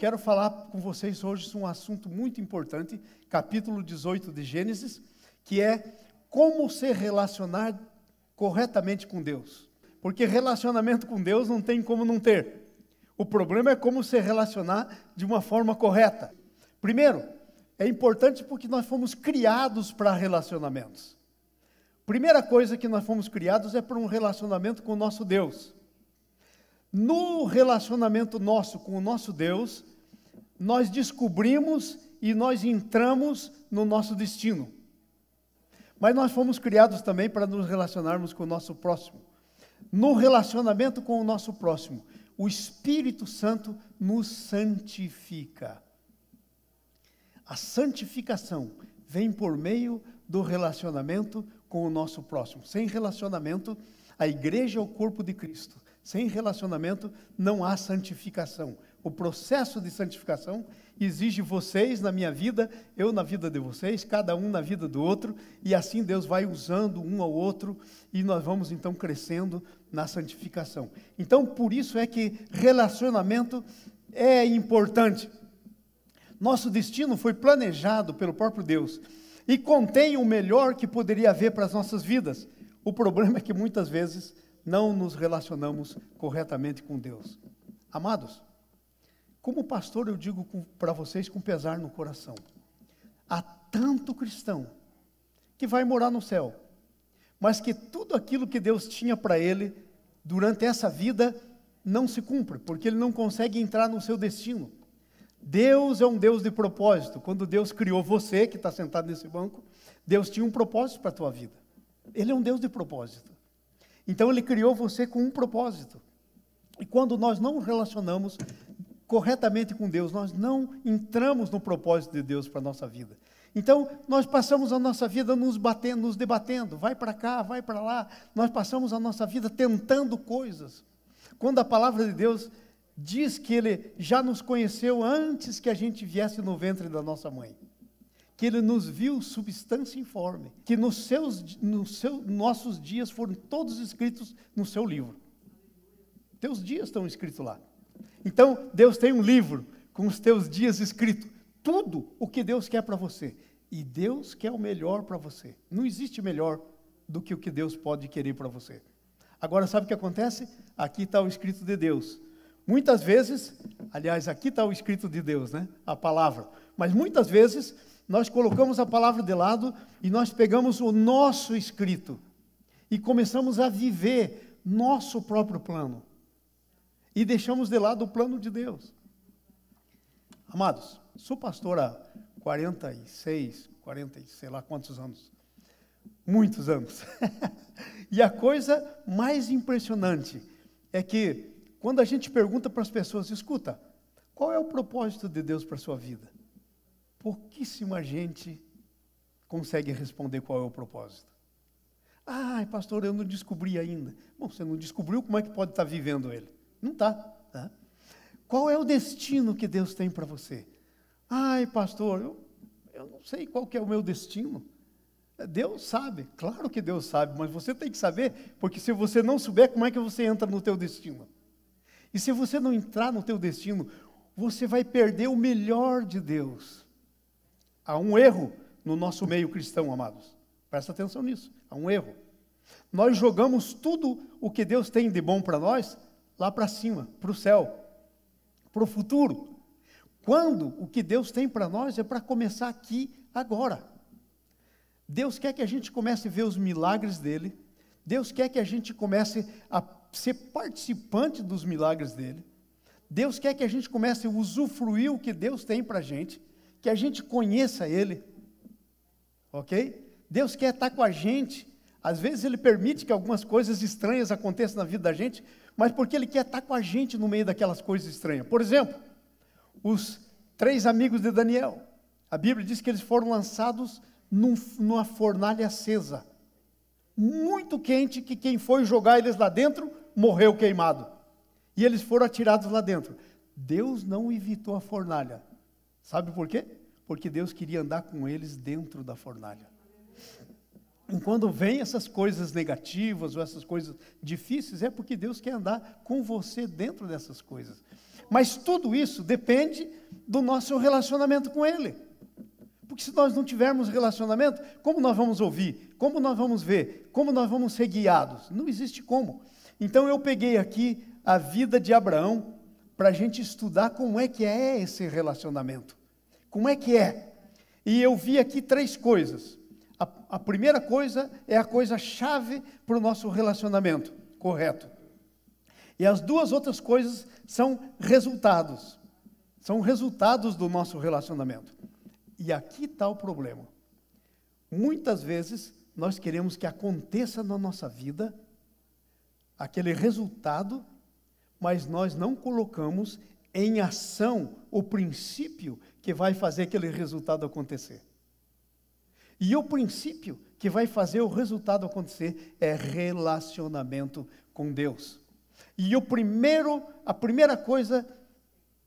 quero falar com vocês hoje sobre um assunto muito importante, capítulo 18 de Gênesis, que é como se relacionar corretamente com Deus. Porque relacionamento com Deus não tem como não ter. O problema é como se relacionar de uma forma correta. Primeiro, é importante porque nós fomos criados para relacionamentos. Primeira coisa que nós fomos criados é para um relacionamento com o nosso Deus. No relacionamento nosso com o nosso Deus, nós descobrimos e nós entramos no nosso destino. Mas nós fomos criados também para nos relacionarmos com o nosso próximo. No relacionamento com o nosso próximo, o Espírito Santo nos santifica. A santificação vem por meio do relacionamento com o nosso próximo. Sem relacionamento, a igreja é o corpo de Cristo. Sem relacionamento, não há santificação. O processo de santificação exige vocês na minha vida, eu na vida de vocês, cada um na vida do outro, e assim Deus vai usando um ao outro, e nós vamos então crescendo na santificação. Então, por isso é que relacionamento é importante. Nosso destino foi planejado pelo próprio Deus, e contém o melhor que poderia haver para as nossas vidas. O problema é que muitas vezes não nos relacionamos corretamente com Deus. Amados, como pastor eu digo para vocês com pesar no coração, há tanto cristão que vai morar no céu, mas que tudo aquilo que Deus tinha para ele durante essa vida não se cumpre, porque ele não consegue entrar no seu destino. Deus é um Deus de propósito. Quando Deus criou você, que está sentado nesse banco, Deus tinha um propósito para a tua vida. Ele é um Deus de propósito. Então Ele criou você com um propósito. E quando nós não nos relacionamos corretamente com Deus, nós não entramos no propósito de Deus para a nossa vida. Então, nós passamos a nossa vida nos debatendo, vai para cá, vai para lá. Nós passamos a nossa vida tentando coisas. Quando a palavra de Deus diz que Ele já nos conheceu antes que a gente viesse no ventre da nossa mãe. Que Ele nos viu substância informe. Que nossos dias foram todos escritos no seu livro. Teus dias estão escritos lá. Então, Deus tem um livro com os teus dias escritos. Tudo o que Deus quer para você. E Deus quer o melhor para você. Não existe melhor do que o que Deus pode querer para você. Agora, sabe o que acontece? Aqui está o escrito de Deus. Muitas vezes, aliás, aqui está o escrito de Deus, né? A palavra. Mas muitas vezes, nós colocamos a palavra de lado e nós pegamos o nosso escrito e começamos a viver nosso próprio plano. E deixamos de lado o plano de Deus. Amados, sou pastor há 46, 40 e sei lá quantos anos. Muitos anos. E a coisa mais impressionante é que quando a gente pergunta para as pessoas, escuta, qual é o propósito de Deus para a sua vida? Pouquíssima gente consegue responder qual é o propósito. Ah, pastor, eu não descobri ainda. Bom, você não descobriu, como é que pode estar vivendo ele? Não está. Tá? Qual é o destino que Deus tem para você? Ai, pastor, eu não sei qual que é o meu destino. Deus sabe, claro que Deus sabe, mas você tem que saber, porque se você não souber, como é que você entra no teu destino? E se você não entrar no teu destino, você vai perder o melhor de Deus. Há um erro no nosso meio cristão, amados. Presta atenção nisso. Há um erro. Nós jogamos tudo o que Deus tem de bom para nós, lá para cima, para o céu, para o futuro. Quando o que Deus tem para nós é para começar aqui, agora. Deus quer que a gente comece a ver os milagres dele. Deus quer que a gente comece a ser participante dos milagres dele. Deus quer que a gente comece a usufruir o que Deus tem para a gente, que a gente conheça ele, ok? Deus quer estar com a gente. Às vezes Ele permite que algumas coisas estranhas aconteçam na vida da gente, mas porque Ele quer estar com a gente no meio daquelas coisas estranhas. Por exemplo, os 3 amigos de Daniel. A Bíblia diz que eles foram lançados numa fornalha acesa, muito quente, que quem foi jogar eles lá dentro morreu queimado. E eles foram atirados lá dentro. Deus não evitou a fornalha. Sabe por quê? Porque Deus queria andar com eles dentro da fornalha. E quando vem essas coisas negativas ou essas coisas difíceis, é porque Deus quer andar com você dentro dessas coisas. Mas tudo isso depende do nosso relacionamento com Ele. Porque se nós não tivermos relacionamento, como nós vamos ouvir? Como nós vamos ver? Como nós vamos ser guiados? Não existe como. Então eu peguei aqui a vida de Abraão para a gente estudar como é que é esse relacionamento. Como é que é? E eu vi aqui 3 coisas. A primeira coisa é a coisa-chave para o nosso relacionamento correto. E as 2 outras coisas são resultados. São resultados do nosso relacionamento. E aqui está o problema. Muitas vezes nós queremos que aconteça na nossa vida aquele resultado, mas nós não colocamos em ação o princípio que vai fazer aquele resultado acontecer. E o princípio que vai fazer o resultado acontecer é relacionamento com Deus. E a primeira coisa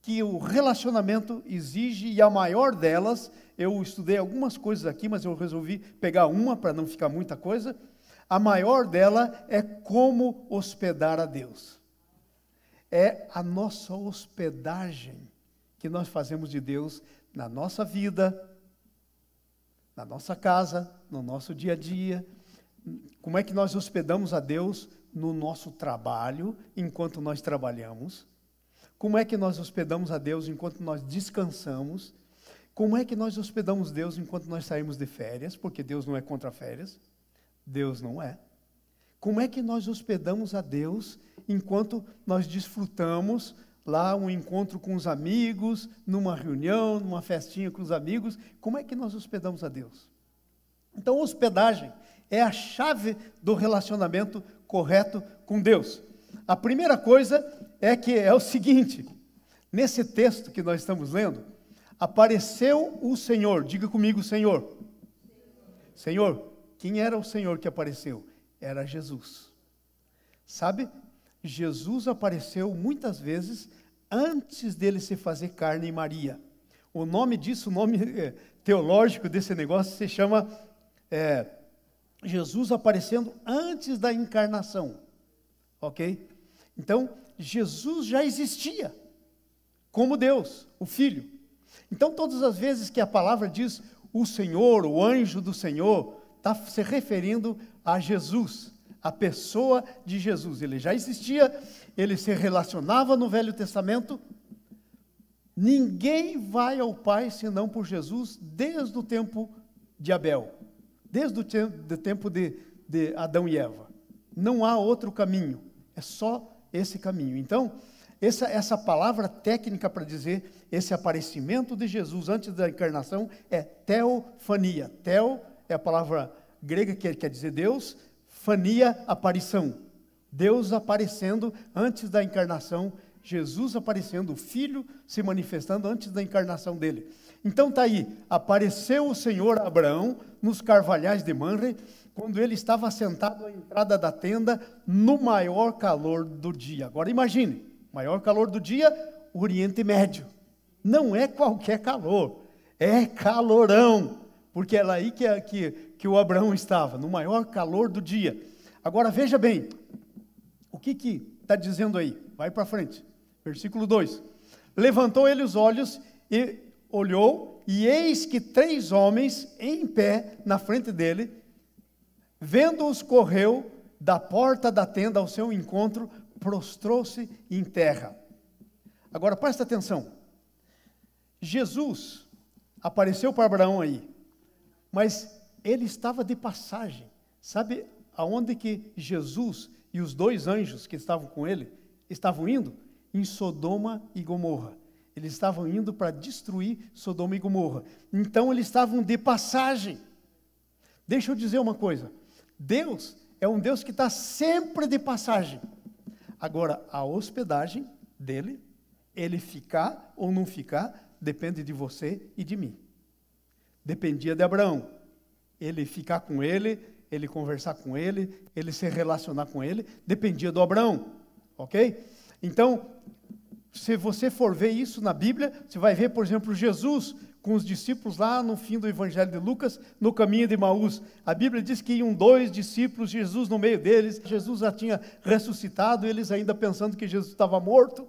que o relacionamento exige, e a maior delas, eu estudei algumas coisas aqui, mas eu resolvi pegar uma para não ficar muita coisa. A maior dela é como hospedar a Deus. É a nossa hospedagem que nós fazemos de Deus na nossa vida, na nossa casa, no nosso dia a dia. Como é que nós hospedamos a Deus no nosso trabalho, enquanto nós trabalhamos? Como é que nós hospedamos a Deus enquanto nós descansamos? Como é que nós hospedamos Deus enquanto nós saímos de férias? Porque Deus não é contra férias. Deus não é. Como é que nós hospedamos a Deus enquanto nós desfrutamos lá um encontro com os amigos, numa reunião, numa festinha com os amigos? Como é que nós hospedamos a Deus? Então, hospedagem é a chave do relacionamento correto com Deus. A primeira coisa é o seguinte: nesse texto que nós estamos lendo, apareceu o Senhor. Diga comigo, Senhor. Senhor. Quem era o Senhor que apareceu? Era Jesus. Sabe? Jesus apareceu muitas vezes antes dele se fazer carne em Maria. O nome disso, o nome teológico desse negócio se chama Jesus aparecendo antes da encarnação. Ok? Então, Jesus já existia como Deus, o Filho. Então, todas as vezes que a palavra diz o Senhor, o anjo do Senhor, está se referindo a Jesus, a pessoa de Jesus. Ele já existia, ele se relacionava no Velho Testamento. Ninguém vai ao Pai senão por Jesus desde o tempo de Abel, desde o tempo de Adão e Eva. Não há outro caminho, é só esse caminho. Então, essa palavra técnica para dizer esse aparecimento de Jesus antes da encarnação é teofania. Teo é a palavra grega que quer dizer Deus, fania, aparição. Deus aparecendo antes da encarnação, Jesus aparecendo, o Filho se manifestando antes da encarnação dele. Então está aí, apareceu o Senhor a Abraão nos carvalhais de Mamre, quando ele estava sentado à entrada da tenda, no maior calor do dia. Agora imagine, maior calor do dia, o Oriente Médio. Não é qualquer calor, é calorão, porque era aí que o Abraão estava, no maior calor do dia. Agora veja bem, o que está dizendo aí? Vai para frente, versículo 2. Levantou ele os olhos e olhou, e eis que 3 homens em pé na frente dele, vendo-os, correu da porta da tenda ao seu encontro, prostrou-se em terra. Agora presta atenção, Jesus apareceu para Abraão aí, mas ele estava de passagem. Sabe aonde que Jesus e os 2 anjos que estavam com ele estavam indo? Em Sodoma e Gomorra. Eles estavam indo para destruir Sodoma e Gomorra. Então eles estavam de passagem. Deixa eu dizer uma coisa. Deus é um Deus que está sempre de passagem. Agora, a hospedagem dele, ele ficar ou não ficar, depende de você e de mim. Dependia de Abraão. Ele ficar com ele conversar com ele se relacionar com ele, dependia do Abraão. Ok? Então, se você for ver isso na Bíblia, você vai ver, por exemplo, Jesus com os discípulos lá no fim do Evangelho de Lucas, no caminho de Emaús. A Bíblia diz que iam 2 discípulos, Jesus no meio deles. Jesus já tinha ressuscitado, eles ainda pensando que Jesus estava morto.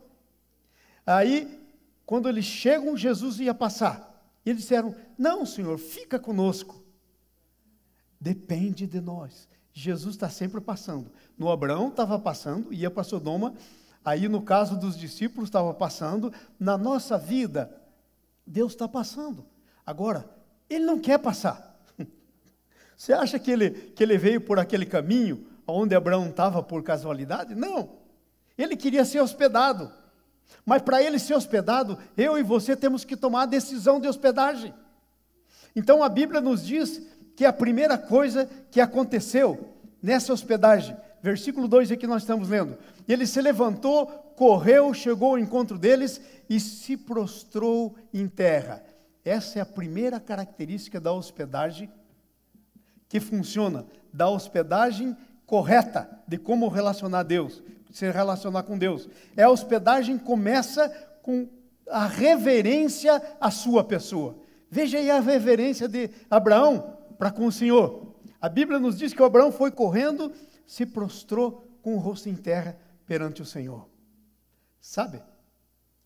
Aí, quando eles chegam, Jesus ia passar. E eles disseram, não, Senhor, fica conosco. Depende de nós. Jesus está sempre passando. No Abraão estava passando, ia para Sodoma. Aí, no caso dos discípulos, estava passando. Na nossa vida, Deus está passando. Agora, Ele não quer passar. Você acha que ele veio por aquele caminho onde Abraão estava por casualidade? Não. Ele queria ser hospedado. Mas para ele ser hospedado, eu e você temos que tomar a decisão de hospedagem. Então a Bíblia nos diz que a primeira coisa que aconteceu nessa hospedagem, versículo 2 aqui nós estamos lendo, ele se levantou, correu, chegou ao encontro deles e se prostrou em terra. Essa é a primeira característica da hospedagem que funciona, da hospedagem correta, de como relacionar Deus, se relacionar com Deus. A hospedagem começa com a reverência à sua pessoa. Veja aí a reverência de Abraão para com o Senhor. A Bíblia nos diz que o Abraão foi correndo, se prostrou com o rosto em terra perante o Senhor. Sabe,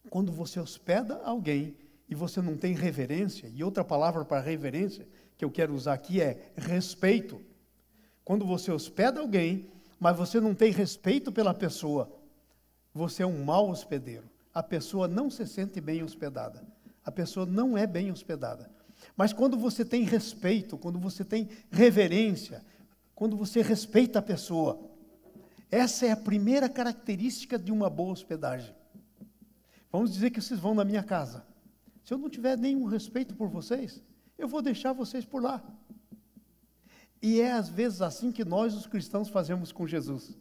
quando você hospeda alguém e você não tem reverência, e outra palavra para reverência que eu quero usar aqui é respeito. Quando você hospeda alguém, mas você não tem respeito pela pessoa, você é um mau hospedeiro. A pessoa não se sente bem hospedada. A pessoa não é bem hospedada. Mas quando você tem respeito, quando você tem reverência, quando você respeita a pessoa, essa é a primeira característica de uma boa hospedagem. Vamos dizer que vocês vão na minha casa. Se eu não tiver nenhum respeito por vocês, eu vou deixar vocês por lá. E é às vezes assim que nós, os cristãos, fazemos com Jesus.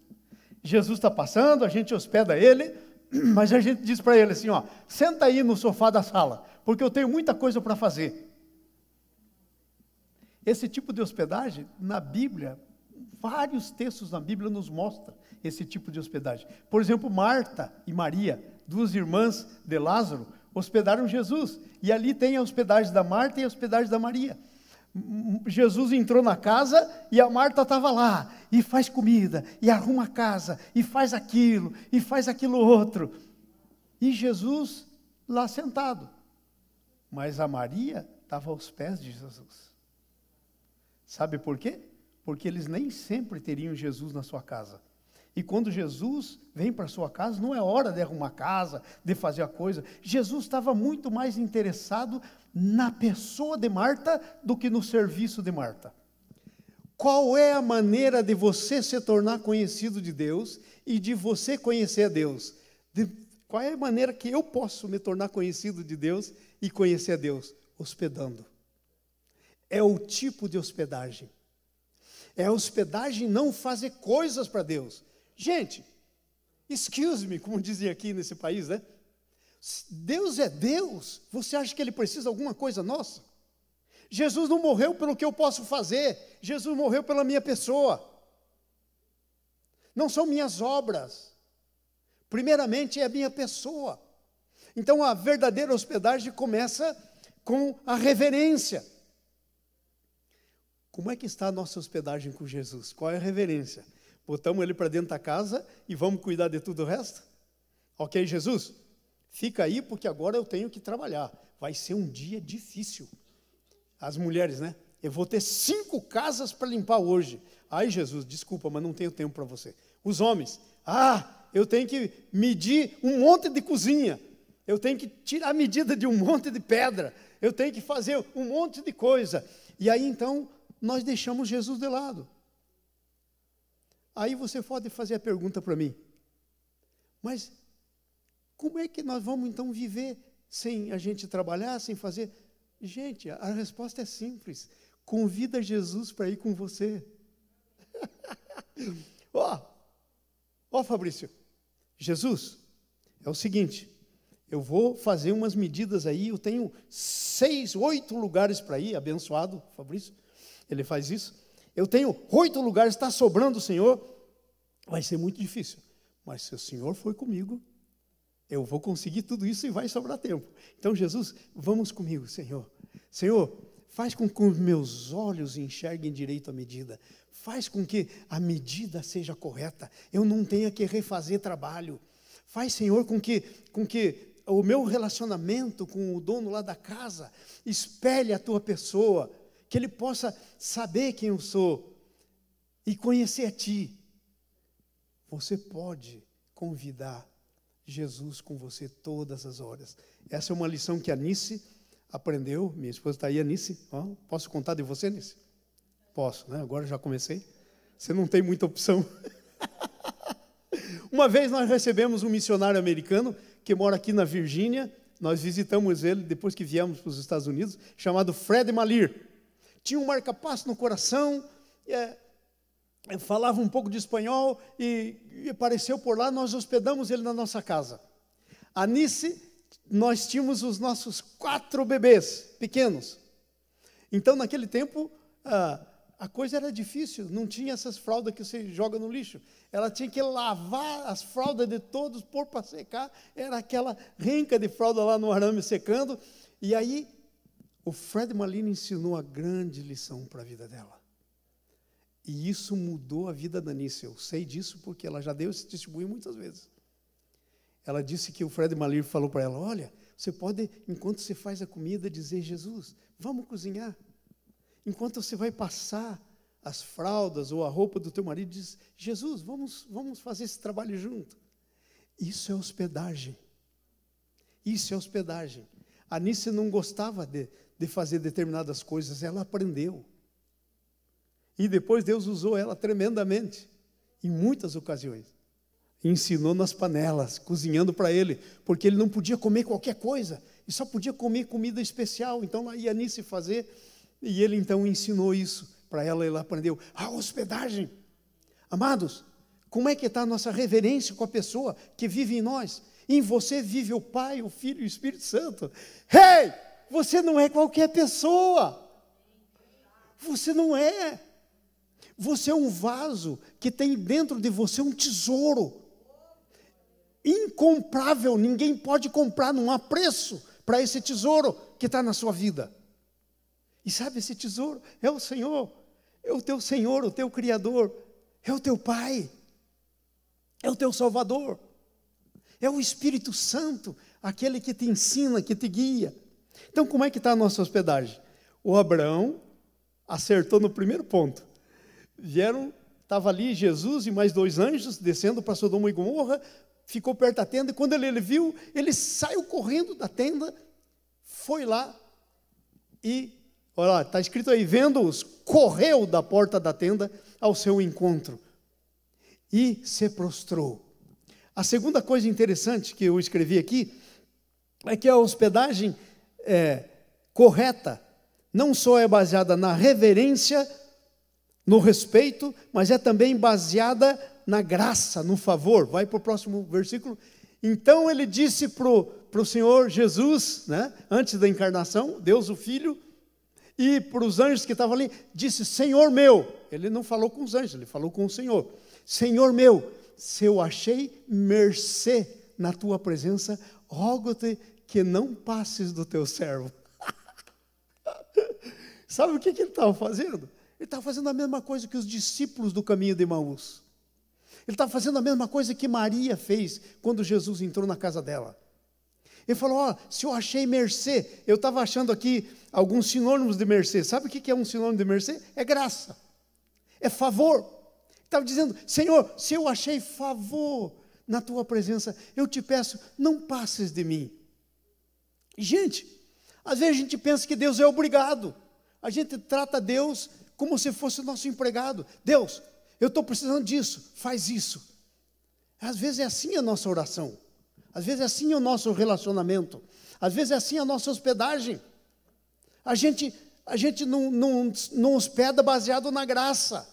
Jesus está passando, a gente hospeda ele, mas a gente diz para ele assim, ó, senta aí no sofá da sala, porque eu tenho muita coisa para fazer. Esse tipo de hospedagem, na Bíblia, vários textos na Bíblia nos mostram esse tipo de hospedagem. Por exemplo, Marta e Maria, duas irmãs de Lázaro, hospedaram Jesus. E ali tem a hospedagem da Marta e a hospedagem da Maria. Jesus entrou na casa e a Marta estava lá, e faz comida, e arruma a casa, e faz aquilo outro. E Jesus lá sentado. Mas a Maria estava aos pés de Jesus. Sabe por quê? Porque eles nem sempre teriam Jesus na sua casa. E quando Jesus vem para a sua casa, não é hora de arrumar a casa, de fazer a coisa. Jesus estava muito mais interessado na pessoa de Marta do que no serviço de Marta. Qual é a maneira de você se tornar conhecido de Deus e de você conhecer a Deus? Qual é a maneira que eu posso me tornar conhecido de Deus e conhecer a Deus? Hospedando. É o tipo de hospedagem. É a hospedagem não fazer coisas para Deus. Gente, excuse me, como dizem aqui nesse país, né? Deus é Deus. Você acha que Ele precisa de alguma coisa nossa? Jesus não morreu pelo que eu posso fazer. Jesus morreu pela minha pessoa. Não são minhas obras. Primeiramente é a minha pessoa. Então a verdadeira hospedagem começa com a reverência. Como é que está a nossa hospedagem com Jesus? Qual é a reverência? Botamos ele para dentro da casa e vamos cuidar de tudo o resto? Ok, Jesus? Fica aí porque agora eu tenho que trabalhar. Vai ser um dia difícil. As mulheres, né? Eu vou ter 5 casas para limpar hoje. Ai, Jesus, desculpa, mas não tenho tempo para você. Os homens, eu tenho que medir um monte de cozinha. Eu tenho que tirar a medida de um monte de pedra. Eu tenho que fazer um monte de coisa. E aí, então, nós deixamos Jesus de lado. Aí você pode fazer a pergunta para mim, mas como é que nós vamos então viver sem a gente trabalhar, sem fazer? Gente, a resposta é simples, convida Jesus para ir com você. Ó, Fabrício, Jesus, é o seguinte, eu vou fazer umas medidas aí, eu tenho 6, 8 lugares para ir, abençoado, Fabrício, ele faz isso. Eu tenho 8 lugares, está sobrando, Senhor. Vai ser muito difícil. Mas se o Senhor for comigo, eu vou conseguir tudo isso e vai sobrar tempo. Então, Jesus, vamos comigo, Senhor. Senhor, faz com que os meus olhos enxerguem direito a medida. Faz com que a medida seja correta. Eu não tenha que refazer trabalho. Faz, Senhor, com que o meu relacionamento com o dono lá da casa espelhe a tua pessoa, que ele possa saber quem eu sou e conhecer a ti. Você pode convidar Jesus com você todas as horas. Essa é uma lição que a Nice aprendeu. Minha esposa está aí, a Nice. Oh, posso contar de você, Nice? Posso, né? Agora já comecei. Você não tem muita opção. Uma vez nós recebemos um missionário americano que mora aqui na Virgínia. Nós visitamos ele depois que viemos para os Estados Unidos, chamado Fred Malir. Tinha um marca-passo no coração, falava um pouco de espanhol e apareceu por lá. Nós hospedamos ele na nossa casa. A Nice, nós tínhamos os nossos 4 bebês pequenos. Então, naquele tempo, a coisa era difícil, não tinha essas fraldas que você joga no lixo. Ela tinha que lavar as fraldas de todos, pôr para secar. Era aquela renca de fralda lá no arame secando. E aí, o Fred Malini ensinou a grande lição para a vida dela. E isso mudou a vida da Nice. Eu sei disso porque ela já deu esse testemunho muitas vezes. Ela disse que o Fred Malini falou para ela: olha, você pode, enquanto você faz a comida, dizer: Jesus, vamos cozinhar. Enquanto você vai passar as fraldas ou a roupa do teu marido, diz: Jesus, vamos fazer esse trabalho junto. Isso é hospedagem. Isso é hospedagem. A Nice não gostava de fazer determinadas coisas, ela aprendeu. E depois Deus usou ela tremendamente, em muitas ocasiões. Ensinou nas panelas, cozinhando para ele, porque ele não podia comer qualquer coisa, e só podia comer comida especial. Então lá ia a Nice fazer, e ele então ensinou isso para ela, e ela aprendeu. A hospedagem. Amados, como é que está a nossa reverência com a pessoa que vive em nós? Em você vive o Pai, o Filho e o Espírito Santo. Hey, você não é qualquer pessoa. Você não é. Você é um vaso que tem dentro de você um tesouro incomprável. Ninguém pode comprar, não há preço para esse tesouro que está na sua vida. E sabe, esse tesouro é o Senhor, é o teu Senhor, o teu Criador, é o teu Pai, é o teu Salvador, é o Espírito Santo, aquele que te ensina, que te guia. Então, como é que está a nossa hospedagem? O Abraão acertou no primeiro ponto. Estava ali Jesus e mais 2 anjos descendo para Sodoma e Gomorra, ficou perto da tenda, e quando ele viu, ele saiu correndo da tenda, foi lá e, olha lá, está escrito aí, vendo-os, correu da porta da tenda ao seu encontro e se prostrou. A segunda coisa interessante que eu escrevi aqui é que a hospedagem correta não só é baseada na reverência, no respeito, mas é também baseada na graça, no favor. Vai para o próximo versículo. Então ele disse para o Senhor Jesus, né, antes da encarnação, Deus o Filho, e para os anjos que estavam ali, disse: Senhor meu. Ele não falou com os anjos, ele falou com o Senhor. Senhor meu, se eu achei mercê na tua presença, rogo-te que não passes do teu servo. Sabe o que ele estava fazendo? Ele estava fazendo a mesma coisa que os discípulos do caminho de Emaús. Ele estava fazendo a mesma coisa que Maria fez quando Jesus entrou na casa dela. Ele falou: se eu achei mercê, eu estava achando aqui alguns sinônimos de mercê. Sabe o que é um sinônimo de mercê? É graça, é favor. Ele estava dizendo: Senhor, se eu achei favor na tua presença, eu te peço, não passes de mim. Gente, às vezes a gente pensa que Deus é obrigado. A gente trata Deus como se fosse o nosso empregado. Deus, eu estou precisando disso, faz isso. Às vezes é assim a nossa oração. Às vezes é assim o nosso relacionamento. Às vezes é assim a nossa hospedagem. A gente não hospeda baseado na graça.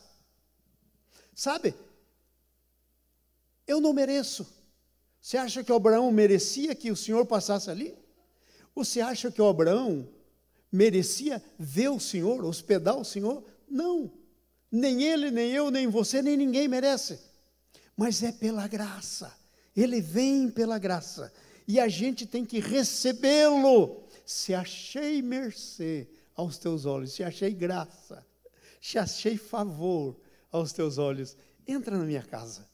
Sabe? Eu não mereço. Você acha que o Abraão merecia que o Senhor passasse ali? Ou você acha que o Abraão merecia ver o Senhor, hospedar o Senhor? Não. Nem ele, nem eu, nem você, nem ninguém merece. Mas é pela graça. Ele vem pela graça. E a gente tem que recebê-lo. Se achei mercê aos teus olhos, se achei graça, se achei favor aos teus olhos, entra na minha casa.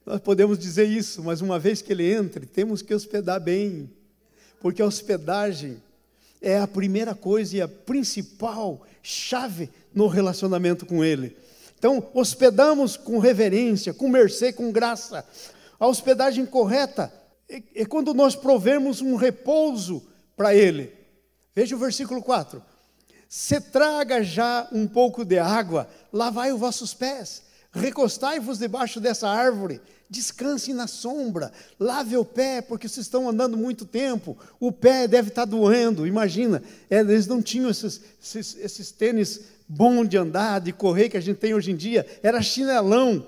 Nós podemos dizer isso, mas uma vez que ele entre, temos que hospedar bem. Porque a hospedagem é a primeira coisa e a principal chave no relacionamento com Ele. Então, hospedamos com reverência, com mercê, com graça. A hospedagem correta é quando nós provemos um repouso para Ele. Veja o versículo 4. Se traga já um pouco de água, lavai os vossos pés, recostai-vos debaixo dessa árvore, descansem na sombra, lave o pé, porque vocês estão andando muito tempo, o pé deve estar doendo. Imagina, eles não tinham esses tênis bons de andar, de correr, que a gente tem hoje em dia, era chinelão.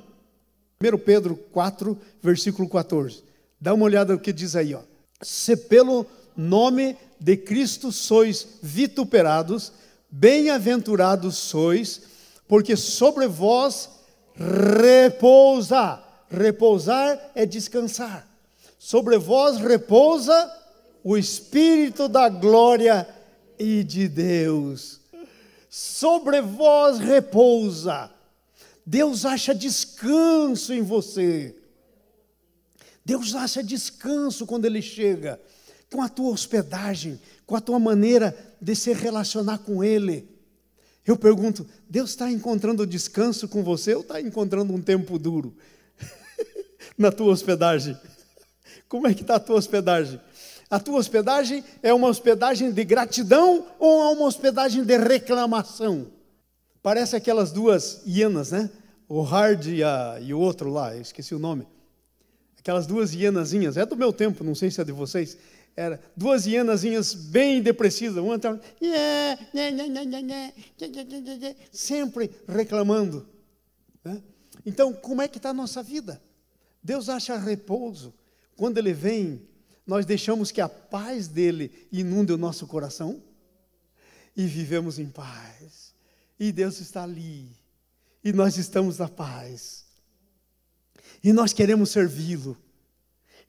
1 Pedro 4, versículo 14. Dá uma olhada no que diz aí, ó. Se pelo nome de Cristo sois vituperados, bem-aventurados sois, porque sobre vós repousa. Repousar é descansar. Sobre vós repousa o Espírito da glória e de Deus. Sobre vós repousa. Deus acha descanso em você. Deus acha descanso quando Ele chega, com a tua hospedagem, com a tua maneira de se relacionar com Ele. Eu pergunto, Deus está encontrando descanso com você ou está encontrando um tempo duro na tua hospedagem? Como é que está a tua hospedagem? A tua hospedagem é uma hospedagem de gratidão ou é uma hospedagem de reclamação? Parece aquelas duas hienas, né? O Hard e o outro lá, eu esqueci o nome. Aquelas duas hienazinhas, é do meu tempo, não sei se é de vocês. Era duas hienazinhas bem depressivas. Uma estava sempre reclamando, né? Então, como é que está a nossa vida? Deus acha repouso. Quando Ele vem, nós deixamos que a paz dEle inunde o nosso coração e vivemos em paz. E Deus está ali. E nós estamos na paz. E nós queremos servi-lo.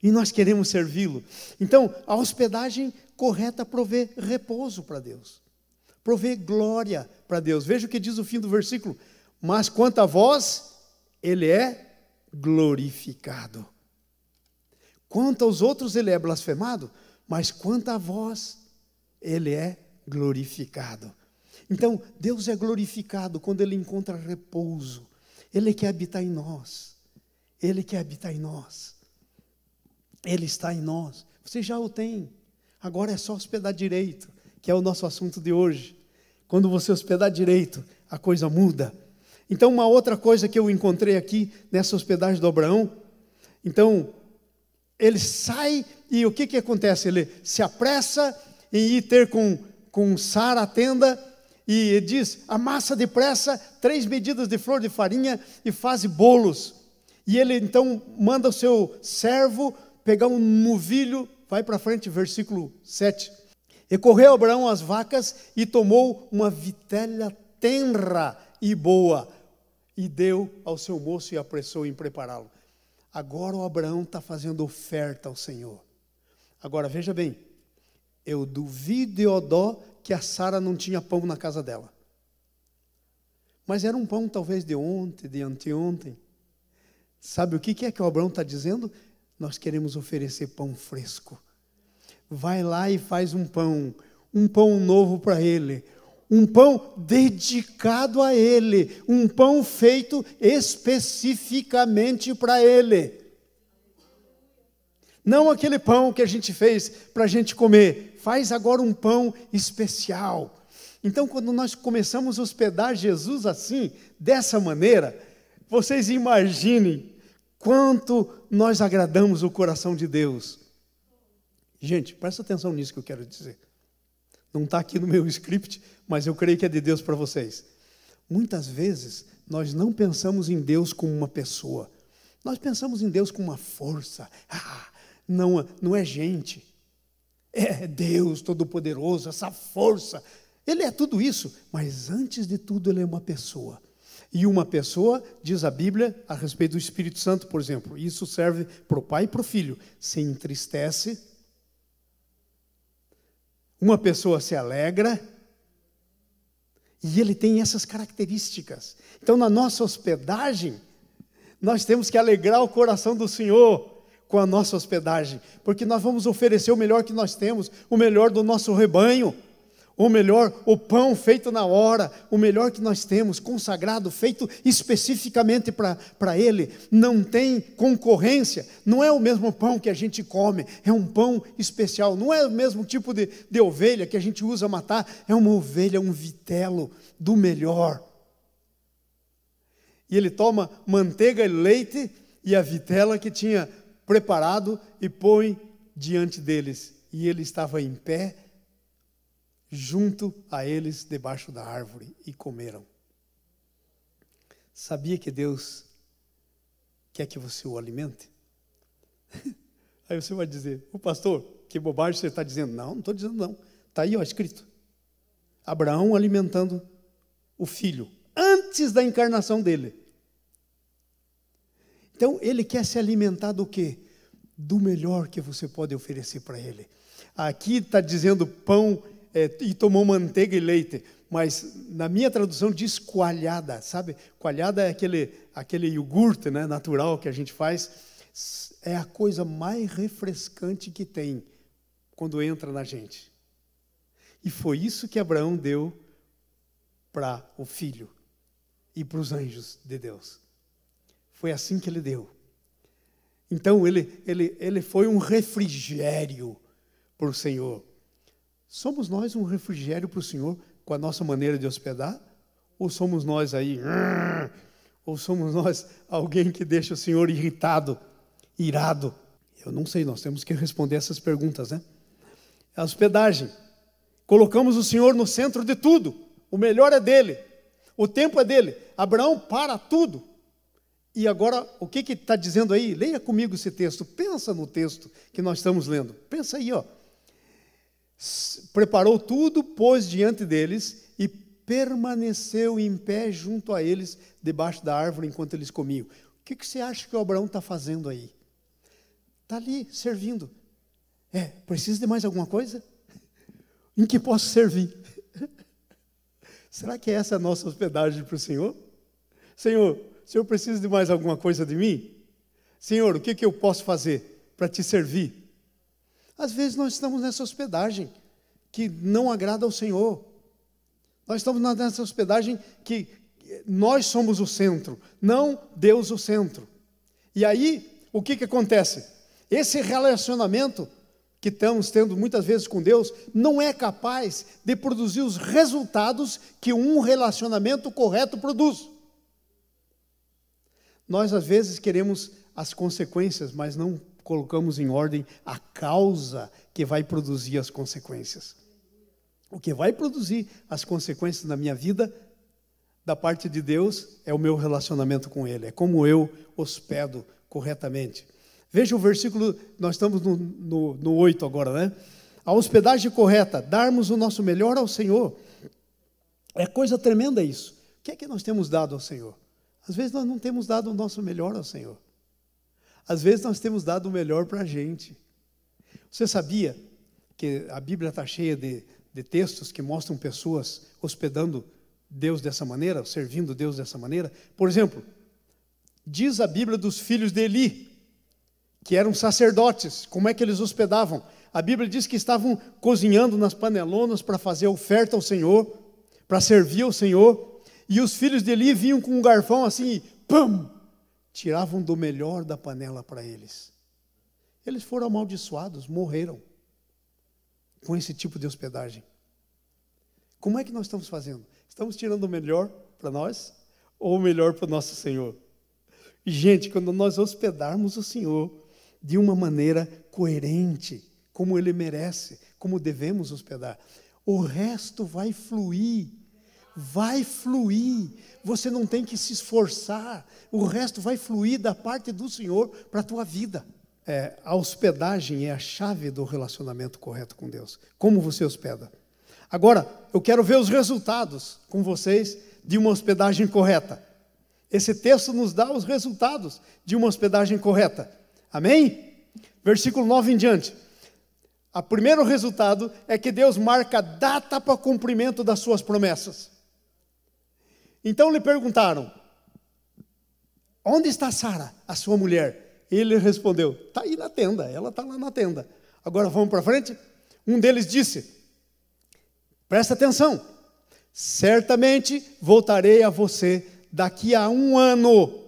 E nós queremos servi-lo. Então, a hospedagem correta provê repouso para Deus. Provê glória para Deus. Veja o que diz o fim do versículo. Mas quanto a vós, Ele é glorificado. Quanto aos outros, Ele é blasfemado. Mas quanto a vós, Ele é glorificado. Então, Deus é glorificado quando Ele encontra repouso. Ele quer habitar em nós. Ele quer habitar em nós. Ele está em nós. Você já o tem. Agora é só hospedar direito, que é o nosso assunto de hoje. Quando você hospedar direito, a coisa muda. Então, uma outra coisa que eu encontrei aqui nessa hospedagem do Abraão. Então, ele sai e o que acontece? Ele se apressa em ir ter com Sara a tenda. E diz, amassa depressa 3 medidas de flor de farinha e faz bolos. E ele então manda o seu servo pegar um novilho, vai para frente, versículo 7. E correu Abraão às vacas e tomou uma vitela tenra e boa, e deu ao seu moço e apressou em prepará-lo. Agora o Abraão está fazendo oferta ao Senhor. Agora veja bem, eu duvido e odó que a Sara não tinha pão na casa dela. Mas era um pão talvez de ontem, de anteontem. Sabe o que é que o Abraão está dizendo? Nós queremos oferecer pão fresco. Vai lá e faz um pão novo para ele. Um pão dedicado a ele. Um pão feito especificamente para ele. Não aquele pão que a gente fez para a gente comer. Faz agora um pão especial. Então, quando nós começamos a hospedar Jesus assim, dessa maneira, vocês imaginem quanto nós agradamos o coração de Deus. Gente, presta atenção nisso que eu quero dizer. Não está aqui no meu script, mas eu creio que é de Deus para vocês. Muitas vezes, nós não pensamos em Deus como uma pessoa. Nós pensamos em Deus como uma força. Não é gente. É Deus Todo-Poderoso, essa força. Ele é tudo isso, mas antes de tudo Ele é uma pessoa. E uma pessoa, diz a Bíblia, a respeito do Espírito Santo, por exemplo, isso serve para o Pai e para o Filho, se entristece, uma pessoa se alegra, e Ele tem essas características. Então, na nossa hospedagem, nós temos que alegrar o coração do Senhor. com a nossa hospedagem, porque nós vamos oferecer o melhor que nós temos, o melhor do nosso rebanho, o melhor, o pão feito na hora, o melhor que nós temos, consagrado, feito especificamente para Ele. Não tem concorrência, não é o mesmo pão que a gente come, é um pão especial, não é o mesmo tipo de ovelha que a gente usa matar, é uma ovelha, um vitelo do melhor. E ele toma manteiga e leite e a vitela que tinha preparado e põe diante deles. E ele estava em pé, junto a eles, debaixo da árvore, e comeram. Sabia que Deus quer que você o alimente? Aí você vai dizer, o pastor, que bobagem você está dizendo. Não estou dizendo não. Está aí, ó, escrito. Abraão alimentando o filho, antes da encarnação dele. Então, ele quer se alimentar do quê? Do melhor que você pode oferecer para ele. Aqui está dizendo pão e tomou manteiga e leite, mas na minha tradução diz coalhada, sabe? Coalhada é aquele iogurte, né, natural que a gente faz. É a coisa mais refrescante que tem quando entra na gente. E foi isso que Abraão deu para o filho e para os anjos de Deus. Foi assim que ele deu. Então, ele foi um refrigério para o Senhor. Somos nós um refrigério para o Senhor com a nossa maneira de hospedar? Ou somos nós aí, ou somos nós alguém que deixa o Senhor irritado, irado? Eu não sei, nós temos que responder essas perguntas, né? A hospedagem. Colocamos o Senhor no centro de tudo. O melhor é dele. O tempo é dele. Abraão para tudo. E agora, o que está dizendo aí? Leia comigo esse texto. Pensa no texto que nós estamos lendo. Pensa aí, ó. Preparou tudo, pôs diante deles e permaneceu em pé junto a eles, debaixo da árvore, enquanto eles comiam. O que você acha que o Abraão está fazendo aí? Está ali, servindo. Precisa de mais alguma coisa? Em que posso servir? Será que essa é a nossa hospedagem para o Senhor? Senhor, o Senhor precisa de mais alguma coisa de mim? Senhor, o que eu posso fazer para te servir? Às vezes nós estamos nessa hospedagem que não agrada ao Senhor. Nós estamos nessa hospedagem que nós somos o centro, não Deus o centro. E aí, o que acontece? Esse relacionamento que estamos tendo muitas vezes com Deus não é capaz de produzir os resultados que um relacionamento correto produz. Nós, às vezes, queremos as consequências, mas não colocamos em ordem a causa que vai produzir as consequências. O que vai produzir as consequências na minha vida, da parte de Deus, é o meu relacionamento com Ele. É como eu hospedo corretamente. Veja o versículo, nós estamos no 8 agora, né? A hospedagem correta, darmos o nosso melhor ao Senhor. É coisa tremenda isso. O que é que nós temos dado ao Senhor? Às vezes nós não temos dado o nosso melhor ao Senhor. Às vezes nós temos dado o melhor para a gente. Você sabia que a Bíblia está cheia de textos que mostram pessoas hospedando Deus dessa maneira, servindo Deus dessa maneira? Por exemplo, diz a Bíblia dos filhos de Eli, que eram sacerdotes, como é que eles hospedavam? A Bíblia diz que estavam cozinhando nas panelonas para fazer oferta ao Senhor, para servir ao Senhor, e os filhos de Eli vinham com um garfão assim e pam! Tiravam do melhor da panela para eles. Eles foram amaldiçoados, morreram com esse tipo de hospedagem. Como é que nós estamos fazendo? Estamos tirando o melhor para nós ou o melhor para o nosso Senhor? E, gente, quando nós hospedarmos o Senhor de uma maneira coerente, como Ele merece, como devemos hospedar, o resto vai fluir. Vai fluir, você não tem que se esforçar, o resto vai fluir da parte do Senhor para a tua vida. A hospedagem é a chave do relacionamento correto com Deus. Como você hospeda? Agora, eu quero ver os resultados com vocês de uma hospedagem correta. Esse texto nos dá os resultados de uma hospedagem correta. Amém? Versículo 9 em diante. O primeiro resultado é que Deus marca data para o cumprimento das suas promessas. Então lhe perguntaram, onde está Sara, a sua mulher? Ele respondeu, está aí na tenda, ela está lá na tenda. Agora vamos para frente? Um deles disse, presta atenção, certamente voltarei a você daqui a 1 ano,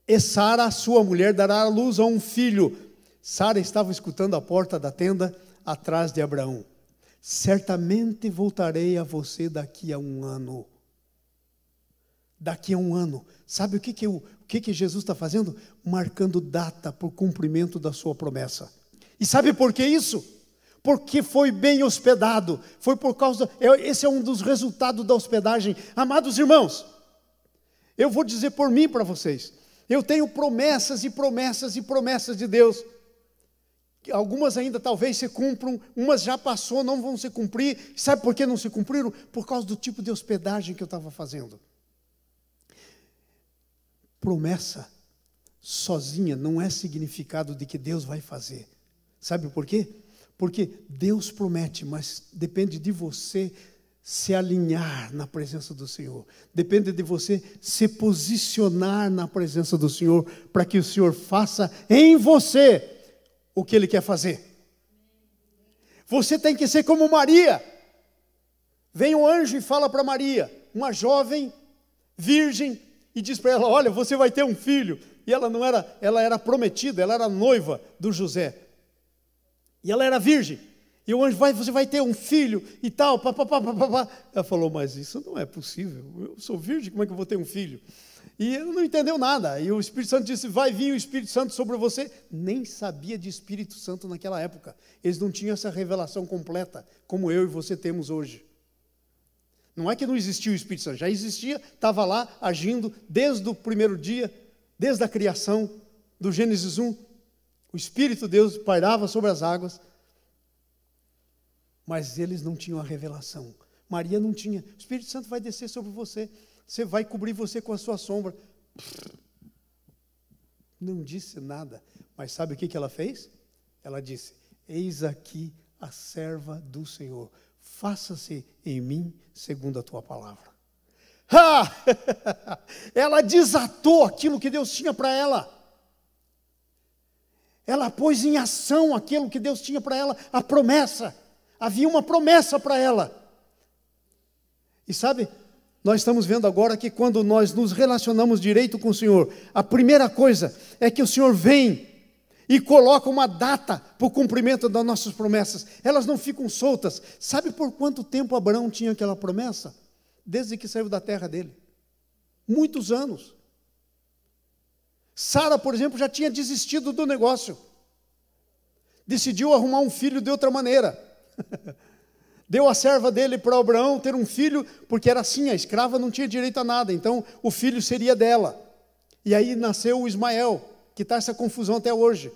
e Sara, a sua mulher, dará à luz a um filho. Sara estava escutando a porta da tenda atrás de Abraão. Certamente voltarei a você daqui a 1 ano. Daqui a 1 ano. Sabe o que Jesus está fazendo? Marcando data para o cumprimento da sua promessa. E sabe por que isso? Porque foi bem hospedado. Foi por causa... Esse é um dos resultados da hospedagem. Amados irmãos, eu vou dizer por mim para vocês. Eu tenho promessas e promessas e promessas de Deus. Algumas ainda talvez se cumpram, umas já passou, não vão se cumprir. Sabe por que não se cumpriram? Por causa do tipo de hospedagem que eu estava fazendo. Promessa sozinha não é significado de que Deus vai fazer. Sabe por quê? Porque Deus promete, mas depende de você se alinhar na presença do Senhor. Depende de você se posicionar na presença do Senhor, para que o Senhor faça em você o que Ele quer fazer. Você tem que ser como Maria. Vem um anjo e fala para Maria, uma jovem, virgem, e diz para ela, olha, você vai ter um filho. E ela era prometida, ela era noiva do José. E ela era virgem. E o anjo você vai ter um filho e tal, papapá. Ela falou, mas isso não é possível. Eu sou virgem, como é que eu vou ter um filho? E ele não entendeu nada. E o Espírito Santo disse, vai vir o Espírito Santo sobre você. Nem sabia de Espírito Santo naquela época. Eles não tinham essa revelação completa, como eu e você temos hoje. Não é que não existia o Espírito Santo, já existia, estava lá agindo desde o primeiro dia, desde a criação, do Gênesis 1. O Espírito de Deus pairava sobre as águas, mas eles não tinham a revelação. Maria não tinha. O Espírito Santo vai descer sobre você, você vai cobrir você com a sua sombra. Não disse nada, mas sabe o que ela fez? Ela disse, eis aqui a serva do Senhor, faça-se em mim segundo a tua palavra. Ela desatou aquilo que Deus tinha para ela. Ela pôs em ação aquilo que Deus tinha para ela, a promessa. Havia uma promessa para ela. E sabe, nós estamos vendo agora que quando nós nos relacionamos direito com o Senhor, a primeira coisa é que o Senhor vem e coloca uma data para o cumprimento das nossas promessas. Elas não ficam soltas. Sabe por quanto tempo Abraão tinha aquela promessa? Desde que saiu da terra dele. Muitos anos. Sara, por exemplo, já tinha desistido do negócio. Decidiu arrumar um filho de outra maneira. Deu a serva dele para Abraão ter um filho, porque era assim, a escrava não tinha direito a nada, então o filho seria dela. E aí nasceu o Ismael, que está essa confusão até hoje,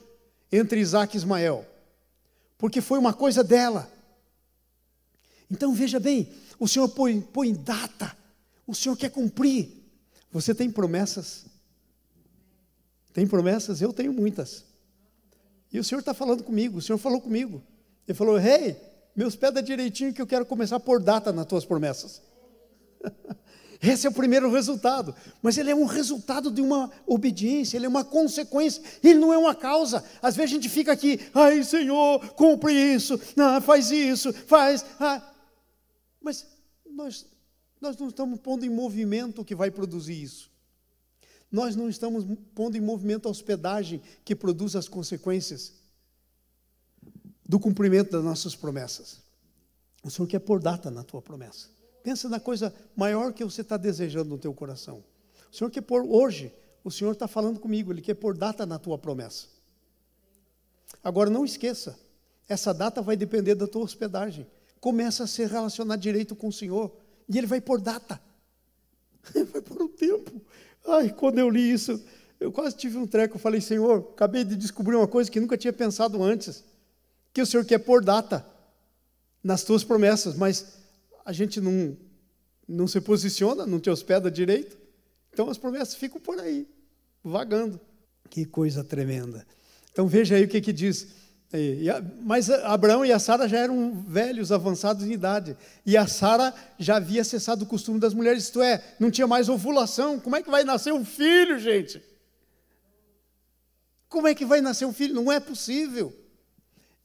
entre Isaac e Ismael. Porque foi uma coisa dela. Então veja bem, o Senhor põe data, o Senhor quer cumprir. Você tem promessas? Tem promessas? Eu tenho muitas. E o Senhor está falando comigo, o Senhor falou comigo. Ele falou, hey, meus pés dá direitinho que eu quero começar a pôr data nas tuas promessas. Esse é o primeiro resultado. Mas ele é um resultado de uma obediência, ele é uma consequência, ele não é uma causa. Às vezes a gente fica aqui, ai Senhor, cumpre isso, faz isso, faz. Mas nós não estamos pondo em movimento o que vai produzir isso. Nós não estamos pondo em movimento a hospedagem que produz as consequências do cumprimento das nossas promessas. O Senhor quer pôr data na tua promessa. Pensa na coisa maior que você está desejando no teu coração. O Senhor quer pôr, hoje, o Senhor está falando comigo, Ele quer pôr data na tua promessa. Agora não esqueça, essa data vai depender da tua hospedagem. Começa a se relacionar direito com o Senhor, e Ele vai pôr data. Vai pôr um tempo. Ai, quando eu li isso, eu quase tive um treco, eu falei, Senhor, acabei de descobrir uma coisa que nunca tinha pensado antes, que o Senhor quer pôr data nas tuas promessas, mas a gente não se posiciona, não te hospeda direito, então as promessas ficam por aí, vagando. Que coisa tremenda. Então veja aí o que diz. Mas Abraão e a Sara já eram velhos, avançados em idade, e a Sara já havia cessado o costume das mulheres, isto é, não tinha mais ovulação. Como é que vai nascer um filho, gente? Como é que vai nascer um filho? Não é possível.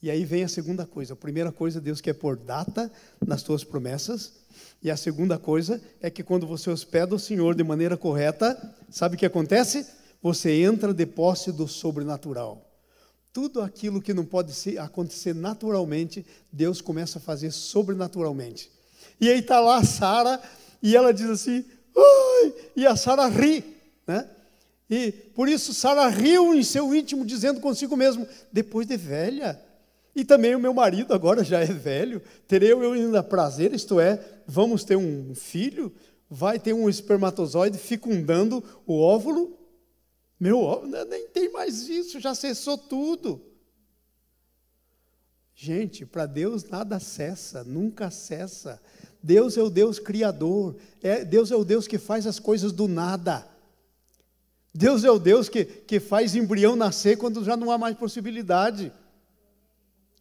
E aí vem a segunda coisa. A primeira coisa, Deus quer pôr data nas tuas promessas. E a segunda coisa é que quando você hospeda o Senhor de maneira correta, sabe o que acontece? Você entra de posse do sobrenatural. Tudo aquilo que não pode acontecer naturalmente, Deus começa a fazer sobrenaturalmente. E aí está lá a Sara, e ela diz assim, ai! E a Sara ri, né? E por isso Sara riu em seu íntimo, dizendo consigo mesmo, depois de velha, e também o meu marido agora já é velho, terei eu ainda prazer, isto é, vamos ter um filho, vai ter um espermatozoide fecundando o óvulo, meu óvulo, nem tem mais isso, já cessou tudo. Gente, para Deus nada cessa, nunca cessa. Deus é o Deus criador, Deus é o Deus que faz as coisas do nada. Deus é o Deus que faz embrião nascer quando já não há mais possibilidade.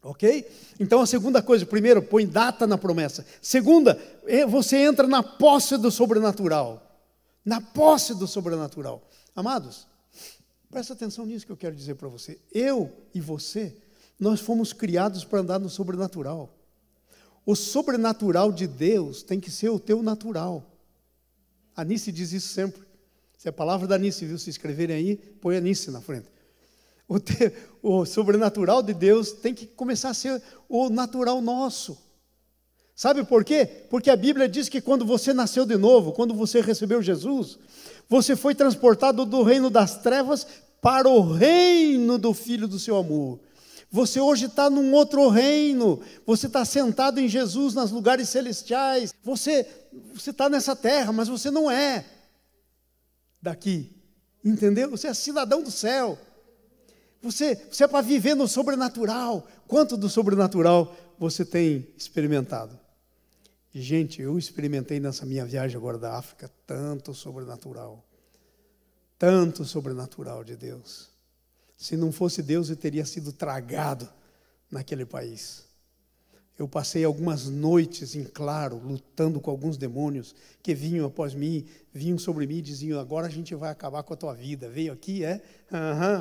Ok? Então a segunda coisa, primeiro, põe data na promessa. Segunda, você entra na posse do sobrenatural. Na posse do sobrenatural. Amados, presta atenção nisso que eu quero dizer para você. Eu e você, nós fomos criados para andar no sobrenatural. O sobrenatural de Deus tem que ser o teu natural. A Nice diz isso sempre. Se é a palavra da Nice, viu? Se escreverem aí, põe a Nice na frente. O sobrenatural de Deus tem que começar a ser o natural nosso. Sabe por quê? Porque a Bíblia diz que quando você nasceu de novo, quando você recebeu Jesus, você foi transportado do reino das trevas para o reino do Filho do seu amor. Você hoje está num outro reino, você está sentado em Jesus nos lugares celestiais, você está nessa terra, mas você não é daqui, entendeu? Você é cidadão do céu, você é para viver no sobrenatural. Quanto do sobrenatural você tem experimentado? E, gente, eu experimentei nessa minha viagem agora da África tanto sobrenatural de Deus. Se não fosse Deus, eu teria sido tragado naquele país. Eu passei algumas noites em claro, lutando com alguns demônios que vinham após mim, vinham sobre mim e diziam, agora a gente vai acabar com a tua vida. Veio aqui,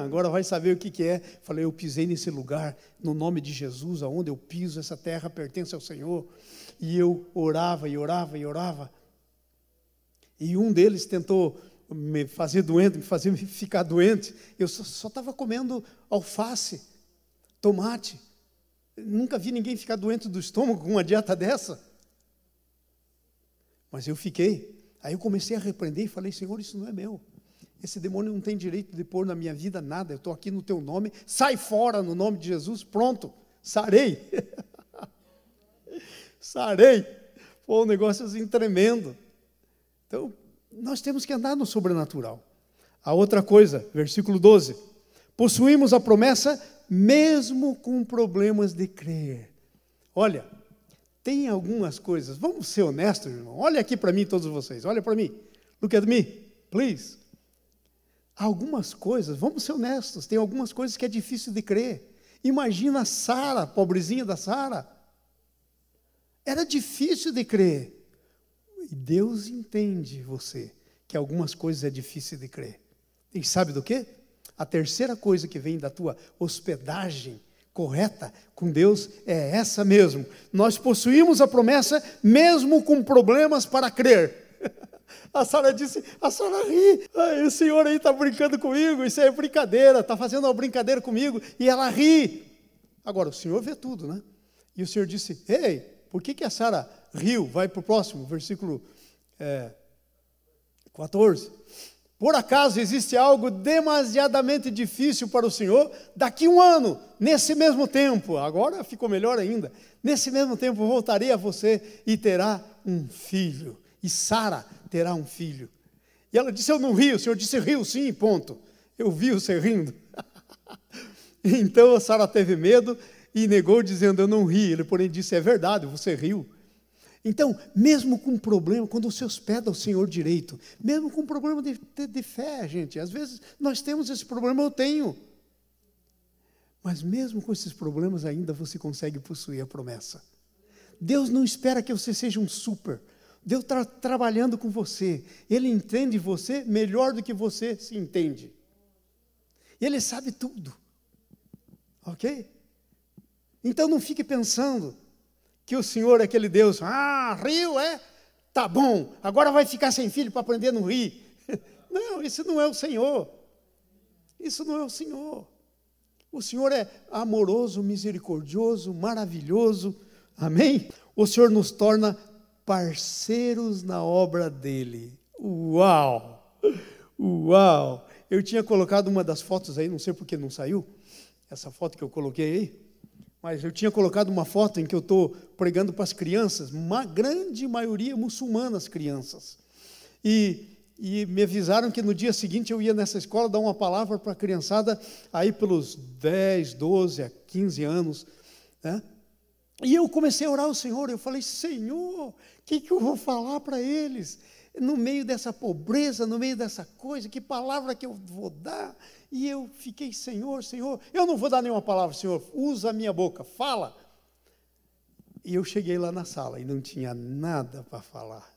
agora vai saber o que é. Falei, eu pisei nesse lugar, no nome de Jesus, aonde eu piso, essa terra pertence ao Senhor. E eu orava e orava e orava. E um deles tentou me fazer doente, me fazer ficar doente. Eu só estava comendo alface, tomate. Nunca vi ninguém ficar doente do estômago com uma dieta dessa. Mas eu fiquei. Aí eu comecei a repreender e falei, Senhor, isso não é meu. Esse demônio não tem direito de pôr na minha vida nada. Eu estou aqui no teu nome. Sai fora no nome de Jesus. Pronto. Sarei. Sarei. Foi um negócio assim tremendo. Então, nós temos que andar no sobrenatural. A outra coisa, versículo 12. Possuímos a promessa mesmo com problemas de crer. Olha, tem algumas coisas, vamos ser honestos, irmão. Olha aqui para mim, todos vocês, olha para mim. Look at me, please. Algumas coisas, vamos ser honestos, tem algumas coisas que é difícil de crer. Imagina a Sara, pobrezinha da Sara. Era difícil de crer. E Deus entende você, que algumas coisas é difícil de crer. E sabe do quê? A terceira coisa que vem da tua hospedagem correta com Deus é essa mesmo. Nós possuímos a promessa mesmo com problemas para crer. A Sara disse, a Sara ri, o senhor aí está brincando comigo, isso é brincadeira, está fazendo uma brincadeira comigo, e ela ri. Agora, o senhor vê tudo, né? E o senhor disse, ei, por que a Sara riu? Vai para o próximo, versículo 14. Por acaso existe algo demasiadamente difícil para o Senhor? Daqui um ano, nesse mesmo tempo, agora ficou melhor ainda, nesse mesmo tempo voltarei a você e terá um filho. E Sara terá um filho. E ela disse, eu não rio. O Senhor disse, rio sim, ponto. Eu vi você rindo. Então a Sara teve medo e negou dizendo, eu não ri. Ele porém disse, é verdade, você riu. Então, mesmo com problema, quando você hospeda o Senhor direito, mesmo com problema de fé, gente, às vezes nós temos esse problema, eu tenho. Mas mesmo com esses problemas ainda você consegue possuir a promessa. Deus não espera que você seja um super. Deus está trabalhando com você. Ele entende você melhor do que você se entende. Ele sabe tudo. Ok? Então não fique pensando que o Senhor é aquele Deus, riu, é? Tá bom, agora vai ficar sem filho para aprender a não rir. Não, isso não é o Senhor. Isso não é o Senhor. O Senhor é amoroso, misericordioso, maravilhoso. Amém? O Senhor nos torna parceiros na obra dele. Uau! Uau! Eu tinha colocado uma das fotos aí, não sei por que não saiu, essa foto que eu coloquei aí, mas eu tinha colocado uma foto em que eu estou pregando para as crianças, uma grande maioria muçulmanas crianças. E me avisaram que no dia seguinte eu ia nessa escola dar uma palavra para a criançada, aí pelos 10, 12 a 15 anos, né? E eu comecei a orar ao Senhor, eu falei, Senhor, o que eu vou falar para eles? No meio dessa pobreza, no meio dessa coisa, que palavra que eu vou dar? E eu fiquei, Senhor, eu não vou dar nenhuma palavra, Senhor, usa a minha boca, fala. E eu cheguei lá na sala e não tinha nada para falar.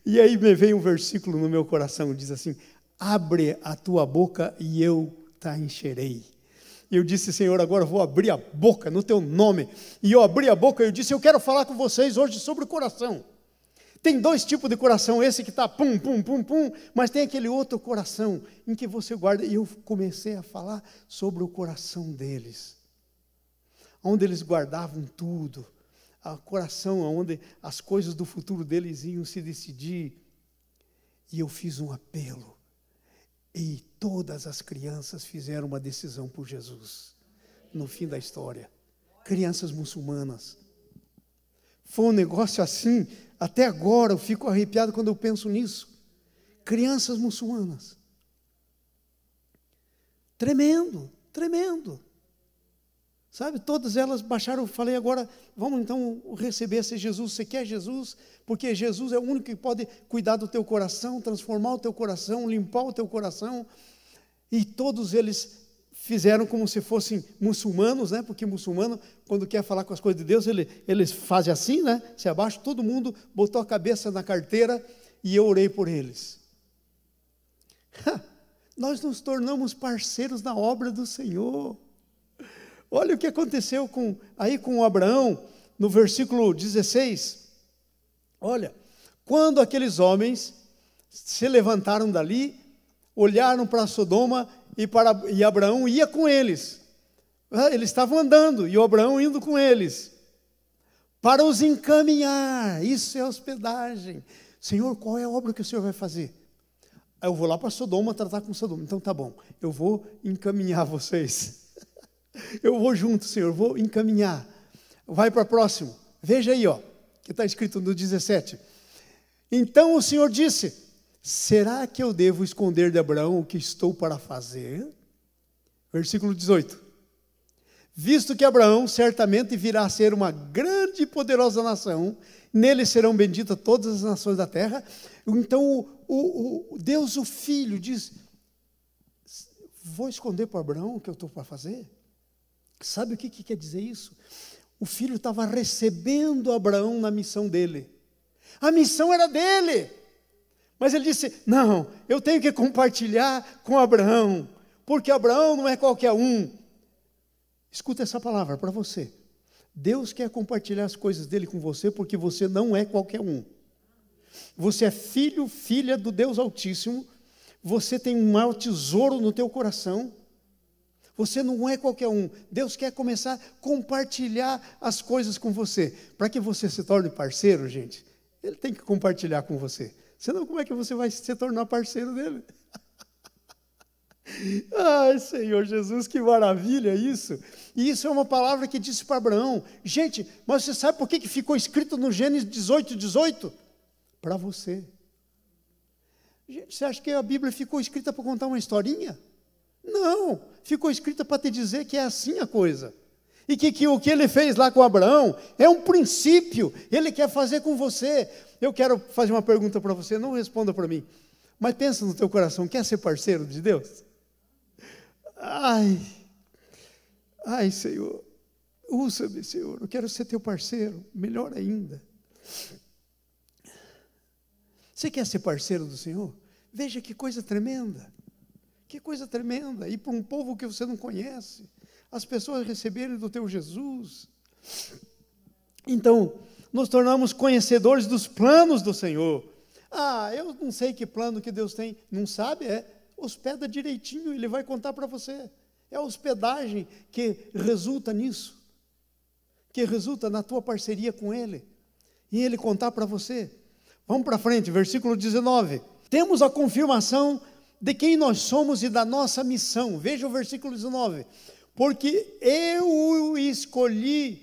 E aí me veio um versículo no meu coração, diz assim, abre a tua boca e eu te encherei. E eu disse, Senhor, agora eu vou abrir a boca no teu nome. E eu abri a boca e eu disse, eu quero falar com vocês hoje sobre o coração. Tem dois tipos de coração, esse que está pum, pum, pum, pum, mas tem aquele outro coração em que você guarda. E eu comecei a falar sobre o coração deles, onde eles guardavam tudo, o coração onde as coisas do futuro deles iam se decidir. E eu fiz um apelo. E todas as crianças fizeram uma decisão por Jesus, no fim da história. Crianças muçulmanas. Foi um negócio assim, até agora eu fico arrepiado quando eu penso nisso. Crianças muçulmanas. Tremendo, tremendo. Sabe, todas elas baixaram, eu falei agora, vamos então receber esse Jesus. Você quer Jesus? Porque Jesus é o único que pode cuidar do teu coração, transformar o teu coração, limpar o teu coração. E todos eles fizeram como se fossem muçulmanos, né? Porque muçulmano, quando quer falar com as coisas de Deus, eles fazem assim, né? Se abaixa, todo mundo botou a cabeça na carteira e eu orei por eles. Nós nos tornamos parceiros na obra do Senhor. Olha o que aconteceu com Abraão, no versículo 16. Olha, quando aqueles homens se levantaram dali, olharam para Sodoma e Abraão ia com eles. Eles estavam andando e o Abraão indo com eles. Para os encaminhar, isso é hospedagem. Senhor, qual é a obra que o Senhor vai fazer? Eu vou lá para Sodoma tratar com Sodoma. Então tá bom, eu vou encaminhar vocês. Eu vou junto, Senhor, vou encaminhar. Vai para o próximo. Veja aí, que está escrito no 17. Então o Senhor disse, será que eu devo esconder de Abraão o que estou para fazer? Versículo 18. Visto que Abraão certamente virá a ser uma grande e poderosa nação, nele serão benditas todas as nações da terra. Então o Deus, o Filho, diz, vou esconder para Abraão o que eu estou para fazer? Sabe o que quer dizer isso? O filho estava recebendo Abraão na missão dele. A missão era dele. Mas ele disse, não, eu tenho que compartilhar com Abraão, porque Abraão não é qualquer um. Escuta essa palavra para você. Deus quer compartilhar as coisas dele com você, porque você não é qualquer um. Você é filho, filha do Deus Altíssimo. Você tem um maior tesouro no teu coração. Você não é qualquer um. Deus quer começar a compartilhar as coisas com você. Para que você se torne parceiro, gente, Ele tem que compartilhar com você. Senão, como é que você vai se tornar parceiro dele? Ai, Senhor Jesus, que maravilha isso. E isso é uma palavra que disse para Abraão. Gente, mas você sabe por que ficou escrito no Gênesis 18:18? Para você. Gente, você acha que a Bíblia ficou escrita para contar uma historinha? Não, ficou escrita para te dizer que é assim a coisa. E que o que ele fez lá com Abraão é um princípio, ele quer fazer com você. Eu quero fazer uma pergunta para você, não responda para mim, mas pensa no teu coração, quer ser parceiro de Deus? Ai, Senhor, usa-me, Senhor, eu quero ser teu parceiro, melhor ainda. Você quer ser parceiro do Senhor? Veja que coisa tremenda. Que coisa tremenda, ir para um povo que você não conhece, as pessoas receberem do teu Jesus. Então, nos tornamos conhecedores dos planos do Senhor. Eu não sei que plano que Deus tem. Não sabe? Hospeda direitinho, Ele vai contar para você. É a hospedagem que resulta nisso, que resulta na tua parceria com Ele, e Ele contar para você. Vamos para frente, versículo 19. Temos a confirmação de quem nós somos e da nossa missão. Veja o versículo 19. Porque eu o escolhi.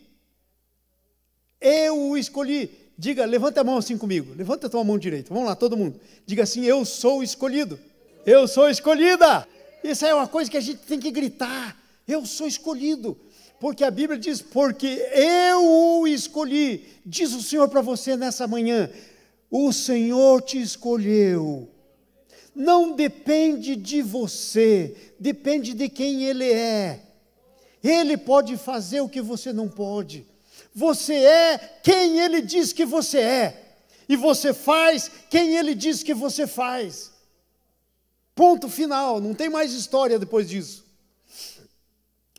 Diga, levanta a mão assim comigo. Levanta a tua mão direita. Vamos lá, todo mundo. Diga assim: eu sou escolhido. Eu sou escolhida. Isso é uma coisa que a gente tem que gritar. Eu sou escolhido. Porque a Bíblia diz: porque eu o escolhi. Diz o Senhor para você nessa manhã: o Senhor te escolheu. Não depende de você, depende de quem Ele é. Ele pode fazer o que você não pode. Você é quem Ele diz que você é. E você faz quem Ele diz que você faz. Ponto final, não tem mais história depois disso.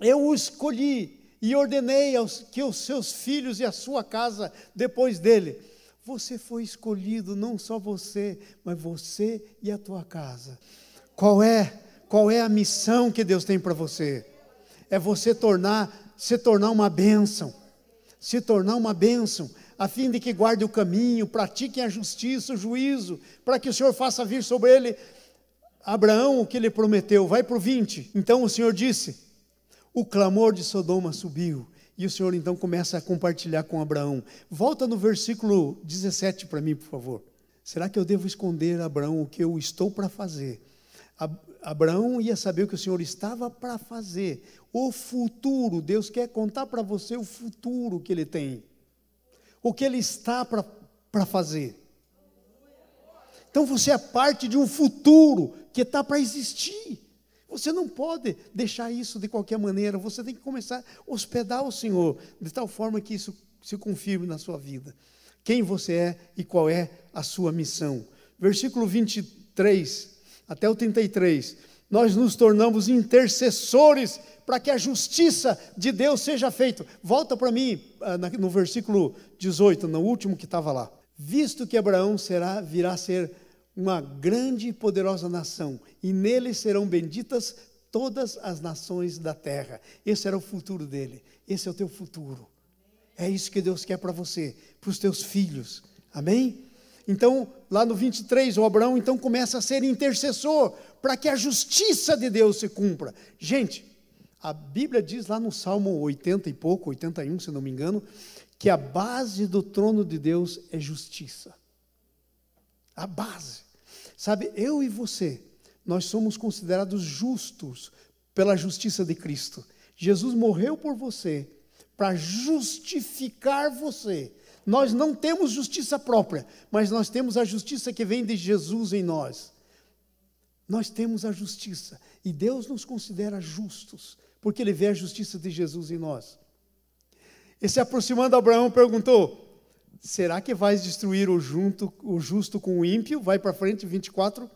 Eu o escolhi e ordenei que os seus filhos e a sua casa depois dele. Você foi escolhido, não só você, mas você e a tua casa. Qual é a missão que Deus tem para você? É você se tornar uma bênção. Se tornar uma bênção, a fim de que guarde o caminho, pratiquem a justiça, o juízo, para que o Senhor faça vir sobre ele Abraão o que ele prometeu. Vai para o 20. Então o Senhor disse: o clamor de Sodoma subiu. E o Senhor então começa a compartilhar com Abraão. Volta no versículo 17 para mim, por favor. Será que eu devo esconder a Abraão o que eu estou para fazer? Abraão ia saber o que o Senhor estava para fazer. O futuro, Deus quer contar para você o futuro que Ele tem. O que Ele está para fazer. Então você é parte de um futuro que está para existir. Você não pode deixar isso de qualquer maneira. Você tem que começar a hospedar o Senhor, de tal forma que isso se confirme na sua vida. Quem você é e qual é a sua missão. Versículo 23 até o 33. Nós nos tornamos intercessores para que a justiça de Deus seja feita. Volta para mim no versículo 18, no último que estava lá. Visto que Abraão virá a ser uma grande e poderosa nação, e nele serão benditas todas as nações da terra. Esse era o futuro dele, esse é o teu futuro. É isso que Deus quer para você, para os teus filhos, amém? Então, lá no 23, o Abraão então começa a ser intercessor, para que a justiça de Deus se cumpra. Gente, a Bíblia diz lá no Salmo 80 e pouco, 81 se não me engano, que a base do trono de Deus é justiça. A base. Sabe, eu e você, nós somos considerados justos pela justiça de Cristo. Jesus morreu por você, para justificar você. Nós não temos justiça própria, mas nós temos a justiça que vem de Jesus em nós. Nós temos a justiça, e Deus nos considera justos, porque Ele vê a justiça de Jesus em nós. E se aproximando, Abraão perguntou: será que vais destruir o justo com o ímpio? Vai para frente, 24.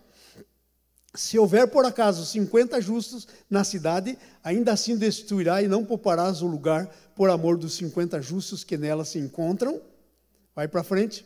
Se houver por acaso 50 justos na cidade, ainda assim destruirá e não pouparás o lugar por amor dos 50 justos que nela se encontram. Vai para frente.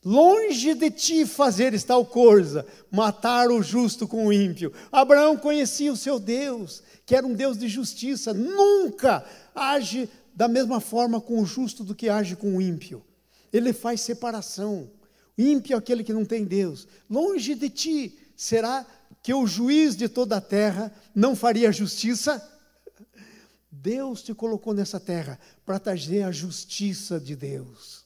Longe de ti fazeres tal coisa, matar o justo com o ímpio. Abraão conhecia o seu Deus, que era um Deus de justiça. Nunca age da mesma forma com o justo do que age com o ímpio. Ele faz separação. O ímpio é aquele que não tem Deus. Longe de ti, será que o juiz de toda a terra não faria justiça? Deus te colocou nessa terra para trazer a justiça de Deus,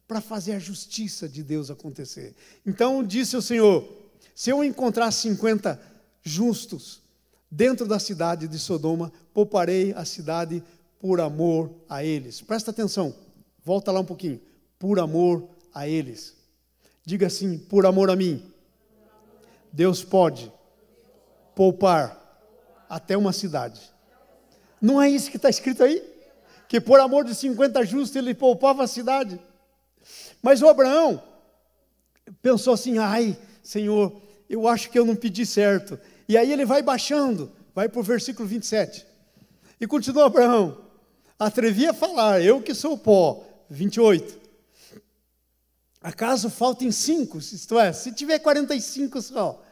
para fazer a justiça de Deus acontecer. Então disse o Senhor: se eu encontrar 50 justos dentro da cidade de Sodoma, pouparei a cidade por amor a eles. Presta atenção, volta lá um pouquinho. Por amor a eles. Diga assim: por amor a mim, Deus pode poupar até uma cidade. Não é isso que está escrito aí? Que por amor de 50 justos Ele poupava a cidade. Mas o Abraão pensou assim: ai, Senhor, eu acho que eu não pedi certo. E aí ele vai baixando, vai para o versículo 27. E continua Abraão: atrevi a falar, eu que sou pó. 28. Acaso faltem 5, isto é, se tiver 45 só.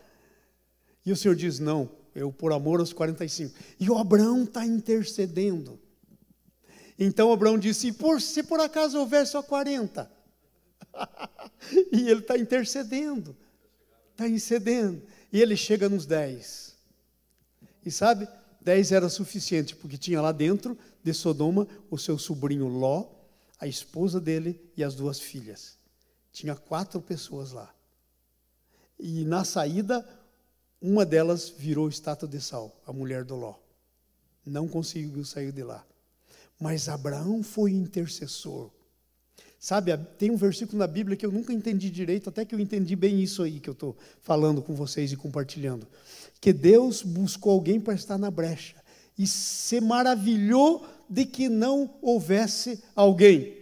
E o Senhor diz: não, eu por amor aos 45. E o Abraão está intercedendo. Então Abraão disse: se por acaso houver só 40. E ele está intercedendo. Está intercedendo. E ele chega nos 10. E sabe, 10 era suficiente, porque tinha lá dentro de Sodoma o seu sobrinho Ló, a esposa dele e as 2 filhas. Tinha 4 pessoas lá. E na saída, uma delas virou estátua de sal, a mulher do Ló. Não conseguiu sair de lá. Mas Abraão foi intercessor. Sabe, tem um versículo na Bíblia que eu nunca entendi direito, até que eu entendi bem isso aí que eu estou falando com vocês e compartilhando. Que Deus buscou alguém para estar na brecha. E se maravilhou de que não houvesse alguém.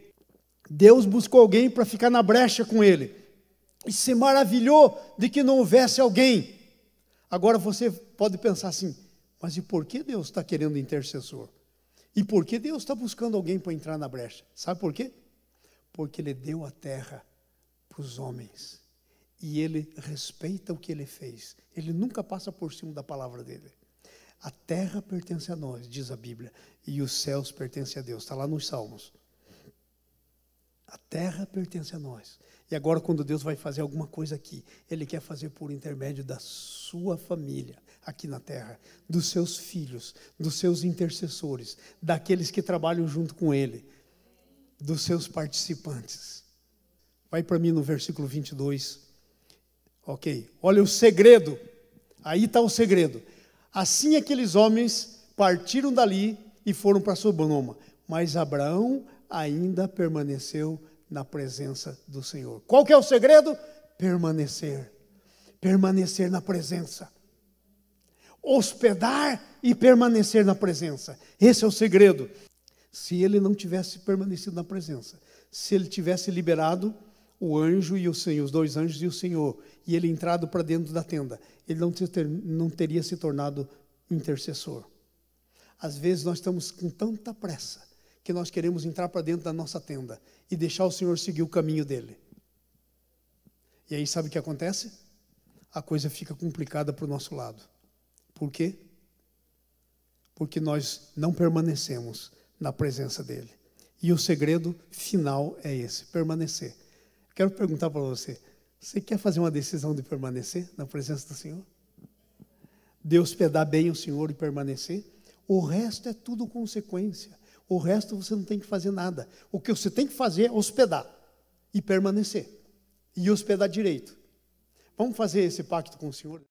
Deus buscou alguém para ficar na brecha com ele. E se maravilhou de que não houvesse alguém. Agora você pode pensar assim: mas e por que Deus está querendo intercessor? E por que Deus está buscando alguém para entrar na brecha? Sabe por quê? Porque Ele deu a terra para os homens. E Ele respeita o que Ele fez. Ele nunca passa por cima da palavra dEle. A terra pertence a nós, diz a Bíblia, e os céus pertencem a Deus. Está lá nos Salmos. A terra pertence a nós. E agora, quando Deus vai fazer alguma coisa aqui, Ele quer fazer por intermédio da sua família, aqui na terra, dos seus filhos, dos seus intercessores, daqueles que trabalham junto com Ele, dos seus participantes. Vai para mim no versículo 22. Ok, olha o segredo. Aí está o segredo. Assim aqueles homens partiram dali e foram para Sodoma. Mas Abraão ainda permaneceu na presença do Senhor. Qual que é o segredo? Permanecer. Permanecer na presença. Hospedar e permanecer na presença. Esse é o segredo. Se ele não tivesse permanecido na presença, se ele tivesse liberado o anjo e o Senhor, os 2 anjos e o Senhor, e ele entrado para dentro da tenda, ele não teria se tornado intercessor. Às vezes nós estamos com tanta pressa que nós queremos entrar para dentro da nossa tenda e deixar o Senhor seguir o caminho dele. E aí sabe o que acontece? A coisa fica complicada para o nosso lado. Por quê? Porque nós não permanecemos na presença dele. E o segredo final é esse: permanecer. Quero perguntar para você: você quer fazer uma decisão de permanecer na presença do Senhor? De hospedar bem o Senhor e permanecer? O resto é tudo consequência. O resto você não tem que fazer nada. O que você tem que fazer é hospedar e permanecer. E hospedar direito. Vamos fazer esse pacto com o Senhor?